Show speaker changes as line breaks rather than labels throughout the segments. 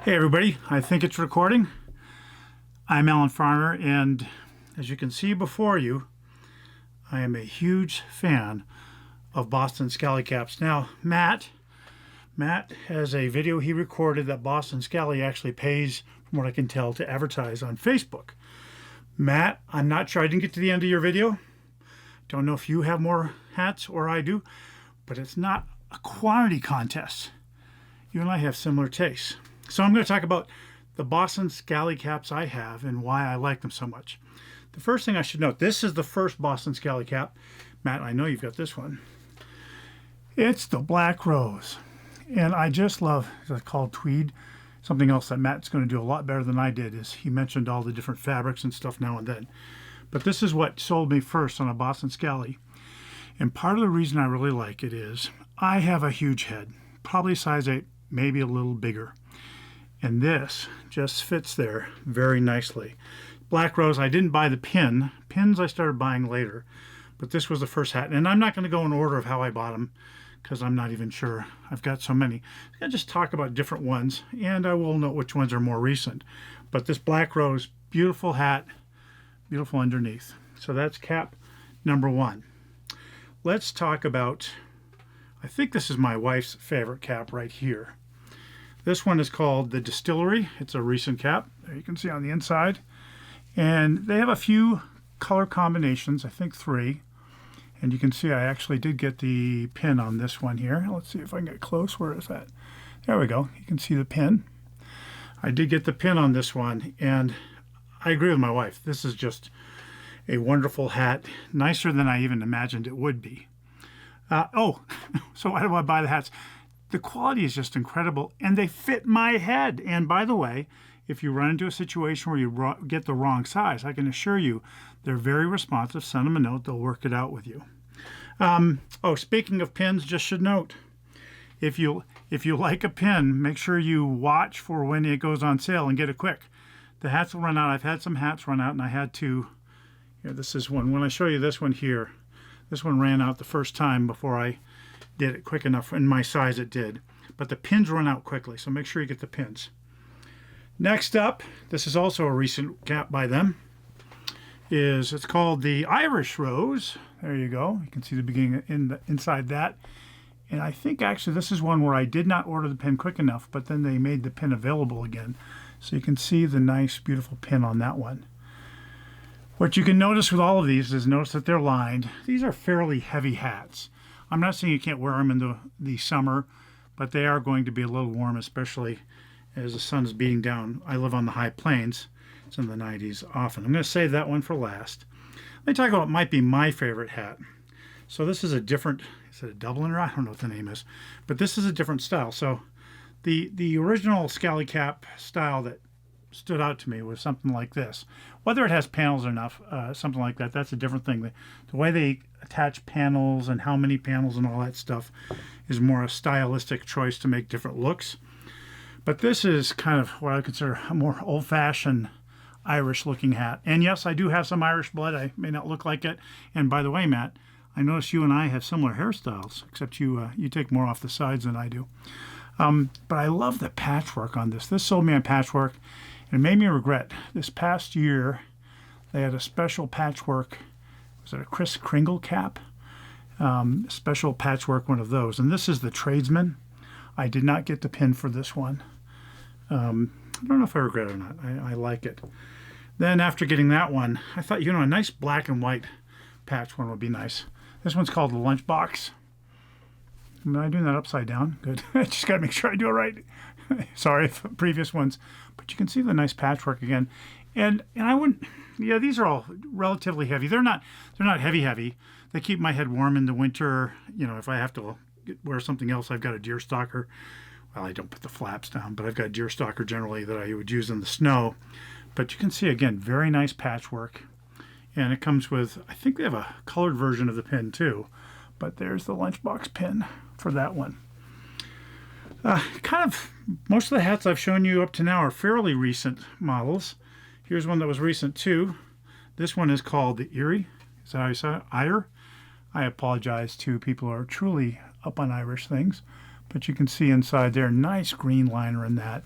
Hey everybody, I think it's recording. I'm Alan Farner, and as you can see before you, I am a huge fan of Boston Scally Caps. Now, Matt has a video he recorded that Boston Scally actually pays, from what I can tell, to advertise on Facebook. Matt, I'm not sure I didn't get to the end of your video. Don't know if you have more hats or I do, but it's not a quantity contest. You and I have similar tastes. So I'm going to talk about the Boston Scally Caps I have and why I like them so much. The first thing I should note, this is the first Boston Scally Cap. Matt, I know you've got this one. It's the Black Rose. And I just love, it's called tweed. Something else that Matt's going to do a lot better than I did is he mentioned all the different fabrics and stuff now and then. But this is what sold me first on a Boston Scally. And part of the reason I really like it is I have a huge head, probably size 8, maybe a little bigger. And this just fits there very nicely. Black Rose, I didn't buy the pin. Pins I started buying later. But this was the first hat. And I'm not going to go in order of how I bought them because I'm not even sure. I've got so many. I'll just talk about different ones. And I will note which ones are more recent. But this Black Rose, beautiful hat. Beautiful underneath. So that's cap number 1. Let's talk about, I think this is my wife's favorite cap right here. This one is called the Distillery. It's a recent cap. There you can see on the inside. And they have a few color combinations, I think 3. And you can see I actually did get the pin on this one here. Let's see if I can get close. Where is that? There we go. You can see the pin. I did get the pin on this one, and I agree with my wife. This is just a wonderful hat, nicer than I even imagined it would be. So why do I buy the hats? The quality is just incredible, and they fit my head. And by the way, if you run into a situation where you get the wrong size, I can assure you they're very responsive. Send them a note. They'll work it out with you. Speaking of pins, just should note, if you like a pin, make sure you watch for when it goes on sale and get it quick. The hats will run out. I've had some hats run out, and I had to, this is one. When I show you this one here, this one ran out the first time before I did it quick enough. In my size it did. But the pins run out quickly, so make sure you get the pins. Next up, this is also a recent cap by them. It's called the Irish Rose. There you go. You can see the beginning inside that. And I think actually this is one where I did not order the pin quick enough, but then they made the pin available again. So you can see the nice, beautiful pin on that one. What you can notice with all of these is notice that they're lined. These are fairly heavy hats. I'm not saying you can't wear them in the summer, but they are going to be a little warm, especially as the sun is beating down. I live on the high plains. It's in the 90s often. I'm going to save that one for last. Let me talk about what might be my favorite hat. So this is a different, is it a Dubliner? I don't know what the name is, but this is a different style. So the original Scally Cap style that stood out to me was something like this. Whether it has panels or not, something like that, that's a different thing. The way they attach panels and how many panels and all that stuff is more a stylistic choice to make different looks. But this is kind of what I consider a more old-fashioned Irish looking hat. And yes, I do have some Irish blood. I may not look like it. And by the way, Matt, I notice you and I have similar hairstyles, except you take more off the sides than I do. But I love the patchwork on this. This sold me on patchwork, and it made me regret. This past year, they had a special patchwork. Was it a Kris Kringle cap? Special patchwork, one of those. And this is the Tradesman. I did not get the pin for this one. I don't know if I regret it or not. I like it. Then after getting that one, I thought, a nice black and white patch one would be nice. This one's called the Lunchbox. Am I doing that upside down? Good. I just got to make sure I do it right. Sorry for previous ones. But you can see the nice patchwork again. And I wouldn't, these are all relatively heavy. They're not heavy. They keep my head warm in the winter. If I have to wear something else, I've got a deer stalker. Well, I don't put the flaps down, but I've got a deer stalker generally that I would use in the snow. But you can see, again, very nice patchwork. And it comes with, I think they have a colored version of the pin too. But there's the Lunchbox pin for that one. Most of the hats I've shown you up to now are fairly recent models. Here's one that was recent too. This one is called the Erie. Is that how you say it? Ire? I apologize to people who are truly up on Irish things. But you can see inside there, nice green liner in that.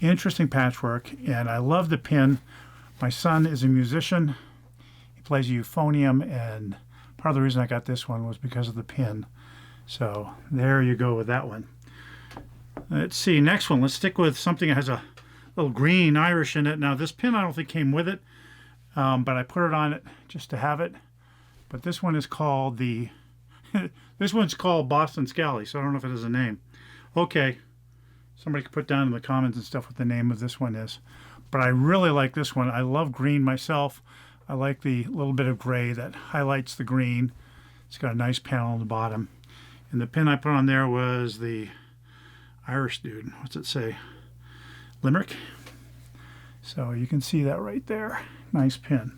Interesting patchwork, and I love the pin. My son is a musician. He plays euphonium, and part of the reason I got this one was because of the pin. So there you go with that one. Let's see, next one. Let's stick with something that has a little green Irish in it. Now this pin I don't think came with it, but I put it on it just to have it. But this one is called the, this one's called Boston Scally, so I don't know if it has a name. Okay, somebody can put down in the comments and stuff what the name of this one is. But I really like this one. I love green myself. I like the little bit of gray that highlights the green. It's got a nice panel on the bottom. And the pin I put on there was the Irish dude. What's it say? Limerick. So you can see that right there. Nice pin.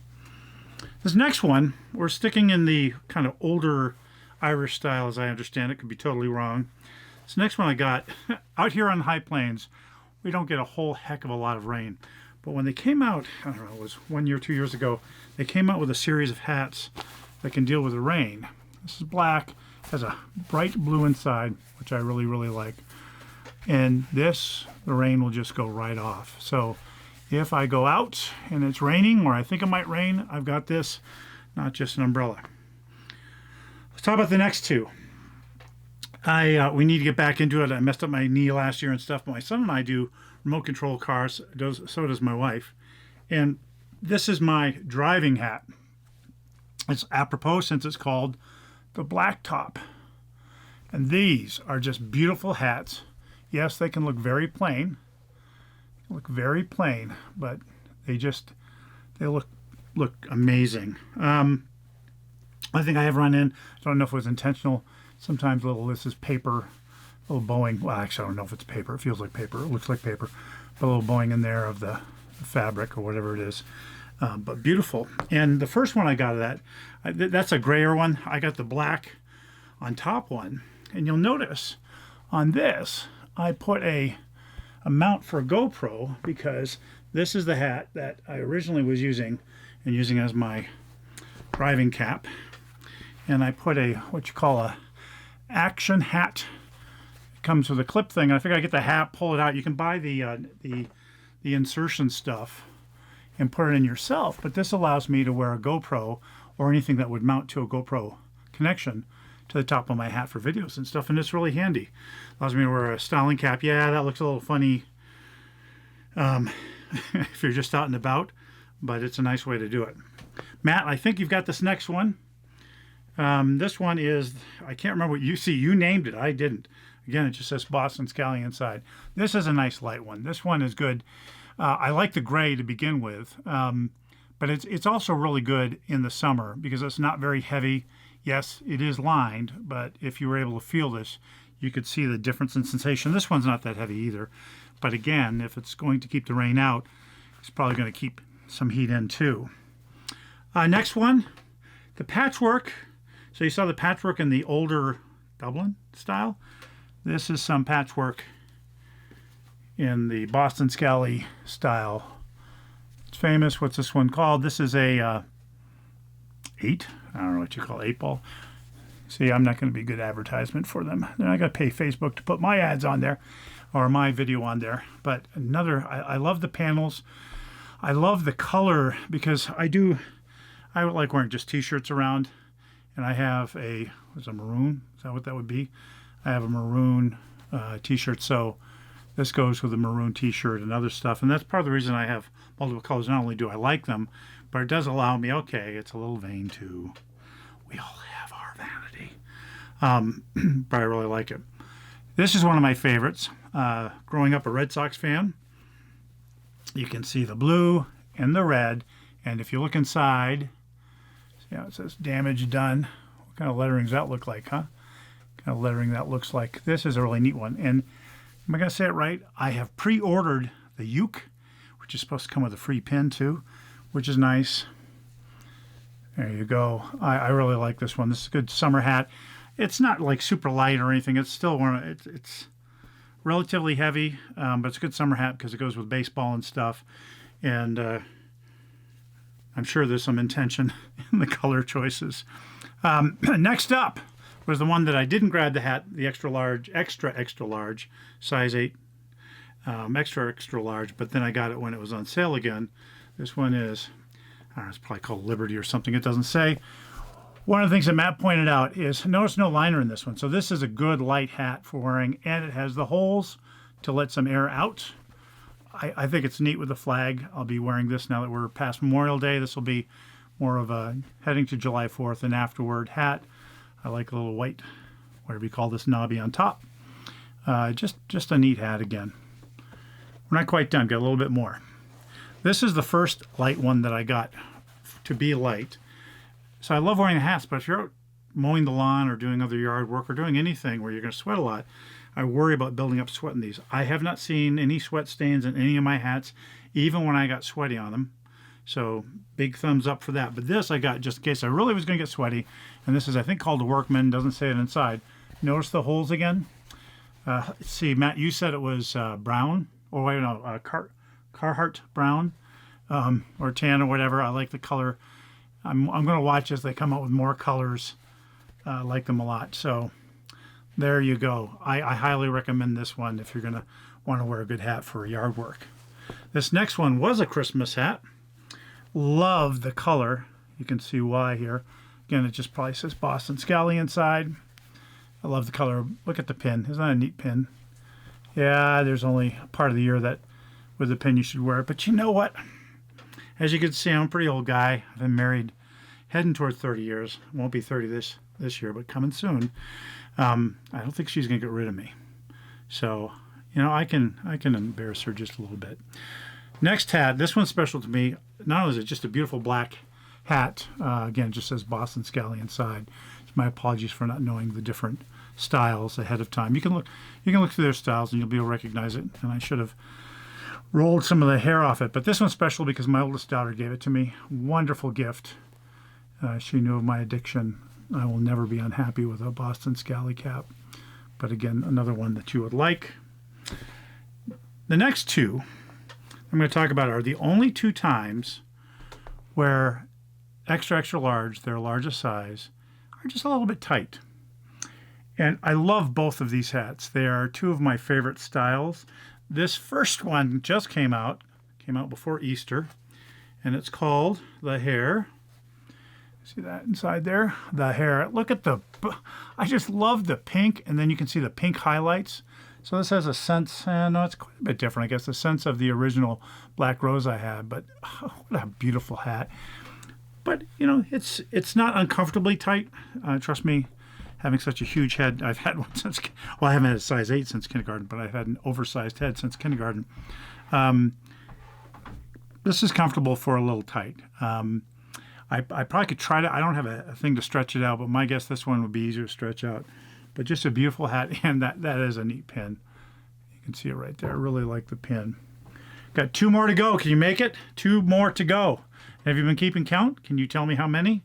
This next one, we're sticking in the kind of older Irish style as I understand it. Could be totally wrong. This next one I got, out here on the high plains, we don't get a whole heck of a lot of rain. But when they came out, I don't know, it was 1 year, 2 years ago, they came out with a series of hats that can deal with the rain. This is black, has a bright blue inside, which I really, really like. And this, the rain will just go right off. So if I go out and it's raining, or I think it might rain, I've got this, not just an umbrella. Let's talk about the next two. We need to get back into it. I messed up my knee last year and stuff, but my son and I do remote control cars, so does my wife. And this is my driving hat. It's apropos since it's called the Black Top. And these are just beautiful hats. Yes, they can look very plain. But they look amazing. I think I have run in, I don't know if it was intentional, sometimes this is paper, a little bowing. Well, actually, I don't know if it's paper. It feels like paper. It looks like paper. But a little bowing in there of the fabric or whatever it is. But beautiful. And the first one I got of that, that's a grayer one. I got the black on top one. And you'll notice on this, I put a mount for a GoPro because this is the hat that I originally was using and using as my driving cap. And I put what you call a action hat. It comes with a clip thing. I figure I get the hat, pull it out. You can buy the insertion stuff and put it in yourself, but this allows me to wear a GoPro or anything that would mount to a GoPro connection to the top of my hat for videos and stuff, and it's really handy. Allows me to wear a styling cap. Yeah, that looks a little funny if you're just out and about, but it's a nice way to do it. Matt, I think you've got this next one. This one is, I can't remember what you see. You named it. I didn't. Again, it just says Boston Scally inside. This is a nice light one. This one is good. I like the gray to begin with, but it's also really good in the summer because it's not very heavy. Yes, it is lined, but if you were able to feel this, you could see the difference in sensation. This one's not that heavy either. But again, if it's going to keep the rain out, it's probably going to keep some heat in too. Next one, the patchwork. So you saw the patchwork in the older Dublin style. This is some patchwork in the Boston Scally style. It's famous. What's this one called? This is a 8. I don't know what you call 8-ball. See, I'm not going to be good advertisement for them. Then I got to pay Facebook to put my ads on there or my video on there. But I love the panels. I love the color because I would like wearing just t-shirts around. And I have what's a maroon? Is that what that would be? I have a maroon t-shirt. So this goes with a maroon t-shirt and other stuff. And that's part of the reason I have multiple colors. Not only do I like them, but it does allow me, okay, it's a little vain too. We all have our vanity. But I really like it. This is one of my favorites. Growing up a Red Sox fan, you can see the blue and the red. And if you look inside, see how it says damage done. What kind of lettering does that look like, huh? What kind of lettering that looks like. This is a really neat one. And am I going to say it right? I have pre-ordered the uke, which is supposed to come with a free pin too, which is nice. There you go. I really like this one. This is a good summer hat. It's not like super light or anything. It's still it's relatively heavy, but it's a good summer hat because it goes with baseball and stuff. And I'm sure there's some intention in the color choices. Next up was the one that I didn't grab the hat, the extra large, size 8. extra, extra large, but then I got it when it was on sale again. This one is, I don't know, it's probably called Liberty or something. It doesn't say. One of the things that Matt pointed out is notice no liner in this one. So this is a good light hat for wearing, and it has the holes to let some air out. I think it's neat with the flag. I'll be wearing this now that we're past Memorial Day. This will be more of a heading to July 4th and afterward hat. I like a little white, whatever you call this, knobby on top. Just a neat hat again. We're not quite done. Got a little bit more. This is the first light one that I got to be light. So I love wearing the hats, but if you're out mowing the lawn or doing other yard work or doing anything where you're going to sweat a lot, I worry about building up sweat in these. I have not seen any sweat stains in any of my hats, even when I got sweaty on them. So big thumbs up for that. But this I got just in case I really was going to get sweaty. And this is, I think, called a Workman. Doesn't say it inside. Notice the holes again. Let's see, Matt, you said it was brown. Or wait, no, Carhartt brown or tan or whatever. I like the color. I'm going to watch as they come out with more colors. I like them a lot. So there you go. I highly recommend this one if you're going to want to wear a good hat for yard work. This next one was a Christmas hat. Love the color. You can see why here. Again, it just probably says Boston Scally inside. I love the color. Look at the pin. Isn't that a neat pin? Yeah, there's only a part of the year that with the pin you should wear it. But you know what? As you can see, I'm a pretty old guy. I've been married heading toward 30 years. Won't be 30 this year, but coming soon. I don't think she's going to get rid of me. So, you know, I can embarrass her just a little bit. Next hat, this one's special to me. Not only is it just a beautiful black hat, again, it just says Boston Scally inside. My apologies for not knowing the different styles ahead of time. You can look through their styles and you'll be able to recognize it. And I should have rolled some of the hair off it. But this one's special because my oldest daughter gave it to me. Wonderful gift. She knew of my addiction. I will never be unhappy with a Boston Scally cap. But again, another one that you would like. The next two I'm going to talk about are the only two times where extra, extra large, their largest size, are just a little bit tight. And I love both of these hats. They are two of my favorite styles. This first one just came out before Easter, and it's called the Hare. See that inside there? The Hare. Look at I just love the pink, and then you can see the pink highlights. So this has a sense, no, it's quite a bit different, I guess, the sense of the original Black Rose I had, but what a beautiful hat. But, you know, it's not uncomfortably tight. Trust me, having such a huge head, I've had one since, well, I haven't had a size 8 since kindergarten, but I've had an oversized head since kindergarten. This is comfortable for a little tight. I probably could try to, I don't have a thing to stretch it out, but my guess this one would be easier to stretch out. But just a beautiful hat, and that is a neat pin. You can see it right there. I really like the pin. Got 2 more to go. Can you make it? 2 more to go. Have you been keeping count? Can you tell me how many?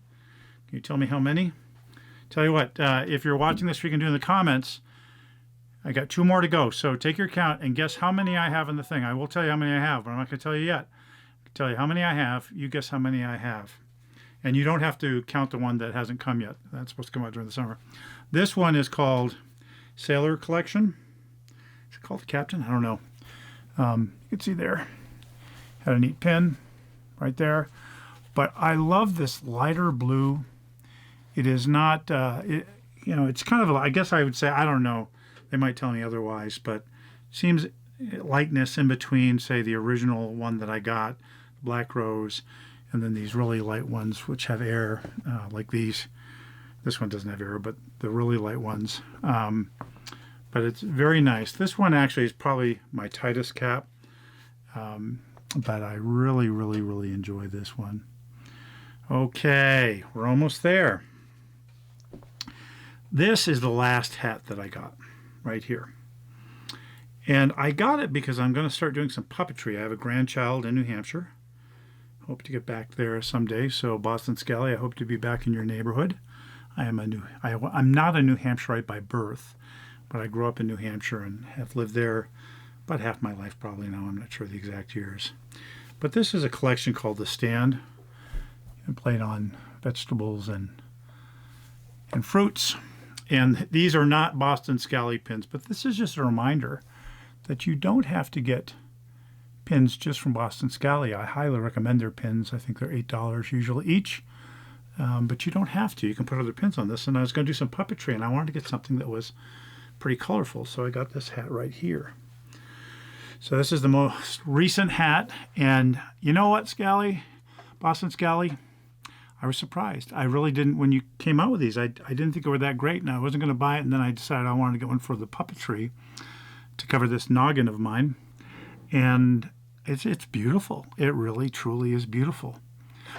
Can you tell me how many? Tell you what, if you're watching this, you can do in the comments. I got 2 more to go. So take your count and guess how many I have in the thing. I will tell you how many I have, but I'm not going to tell you yet. I can tell you how many I have. You guess how many I have. And you don't have to count the one that hasn't come yet. That's supposed to come out during the summer. This one is called Sailor Collection. Is it called the Captain? I don't know. You can see there. Had a neat pin right there. But I love this lighter blue. It is not, it's kind of, I guess I would say, I don't know. They might tell me otherwise, but it seems lightness in between, say, the original one that I got, Black Rose, and then these really light ones which have air, like these. This one doesn't have air, but the really light ones. But it's very nice. This one actually is probably my tightest cap, but I really, really, really enjoy this one. Okay, we're almost there. This is the last hat that I got right here. And I got it because I'm going to start doing some puppetry. I have a grandchild in New Hampshire. Hope to get back there someday. So Boston Scally, I hope to be back in your neighborhood. I'm not a New Hampshireite by birth, but I grew up in New Hampshire and have lived there about half my life probably now. I'm not sure the exact years. But this is a collection called The Stand. And played on vegetables and fruits. And these are not Boston Scally pins, but this is just a reminder that you don't have to get pins just from Boston Scally. I highly recommend their pins. I think they're $8 usually each, but you don't have to. You can put other pins on this. And I was going to do some puppetry, and I wanted to get something that was pretty colorful, so I got this hat right here. So this is the most recent hat, and you know what, Scally, Boston Scally? I was surprised. I really didn't, when you came out with these, I didn't think they were that great, and I wasn't going to buy it, and then I decided I wanted to get one for the puppetry to cover this noggin of mine. And it's beautiful. It really, truly is beautiful.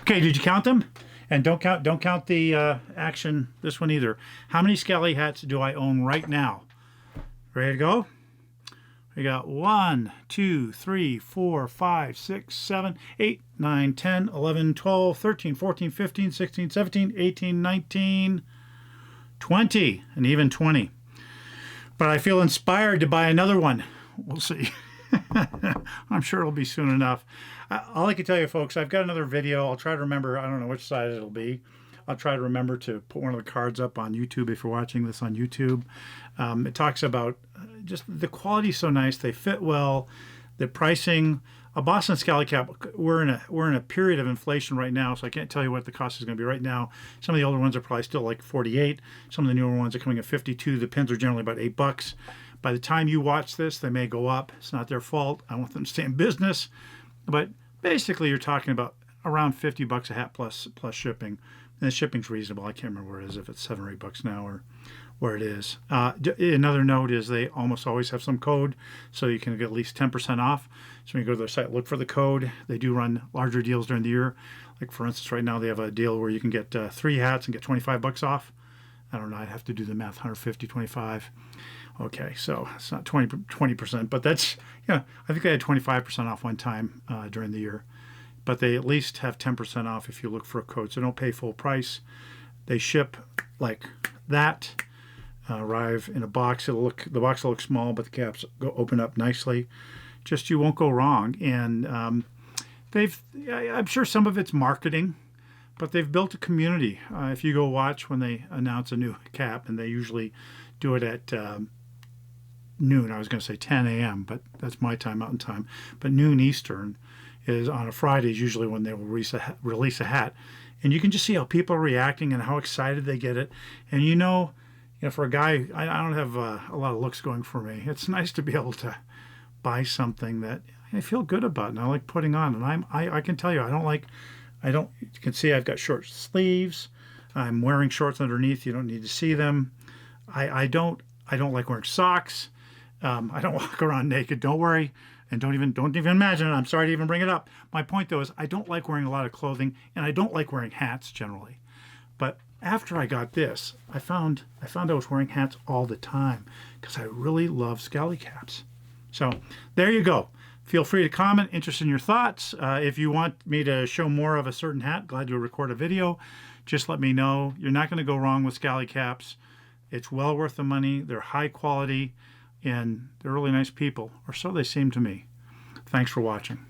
Okay, did you count them? And don't count the action, this one either. How many Scally hats do I own right now? Ready to go? We got 1, 2, 3, 4, 5, 6, 7, 8, 9, 10, 11, 12, 13, 14, 15, 16, 17, 18, 19, 20, and even 20. But I feel inspired to buy another one. We'll see. I'm sure it'll be soon enough. All I can tell you, folks, I've got another video. I'll try to remember. I don't know which side it'll be. I'll try to remember to put one of the cards up on YouTube if you're watching this on YouTube. It talks about just the quality is so nice. They fit well. The pricing. A Boston Scally cap. We're in a period of inflation right now, so I can't tell you what the cost is going to be right now. Some of the older ones are probably still like 48. Some of the newer ones are coming at 52. The pins are generally about $8. By the time you watch this, they may go up. It's not their fault. I want them to stay in business. But basically, you're talking about around $50 a hat plus shipping. And the shipping's reasonable. I can't remember where it is, if it's $7 or $8 now or where it is. Another note is they almost always have some code, so you can get at least 10% off. So when you go to their site, look for the code. They do run larger deals during the year. Like, for instance, right now they have a deal where you can get 3 hats and get $25 off. I don't know. I'd have to do the math. 150, 25. Okay, so it's not 20%, but that's, yeah, I think they had 25% off one time during the year. But they at least have 10% off if you look for a code. So don't pay full price. They ship like that. Arrive in a box. The box will look small, but the caps go open up nicely. Just, you won't go wrong. And I'm sure some of it's marketing, but they've built a community. If you go watch when they announce a new cap, and they usually do it at noon. I was going to say 10 a.m., but that's my time, Mountain Time. But noon Eastern is on a Friday is usually when they will release a hat. And you can just see how people are reacting and how excited they get it. And you know, for a guy, I don't have a lot of looks going for me. It's nice to be able to buy something that I feel good about and I like putting on. And I can tell you, you can see I've got short sleeves. I'm wearing shorts underneath. You don't need to see them. I don't like wearing socks. I don't walk around naked. Don't worry. And don't even imagine it. I'm sorry to even bring it up. My point, though, is I don't like wearing a lot of clothing, and I don't like wearing hats generally. But after I got this, I found I was wearing hats all the time because I really love Scally caps. So there you go. Feel free to comment, interested in your thoughts. If you want me to show more of a certain hat, glad to record a video. Just let me know. You're not going to go wrong with Scally caps. It's well worth the money. They're high quality. And they're really nice people, or so they seem to me. Thanks for watching.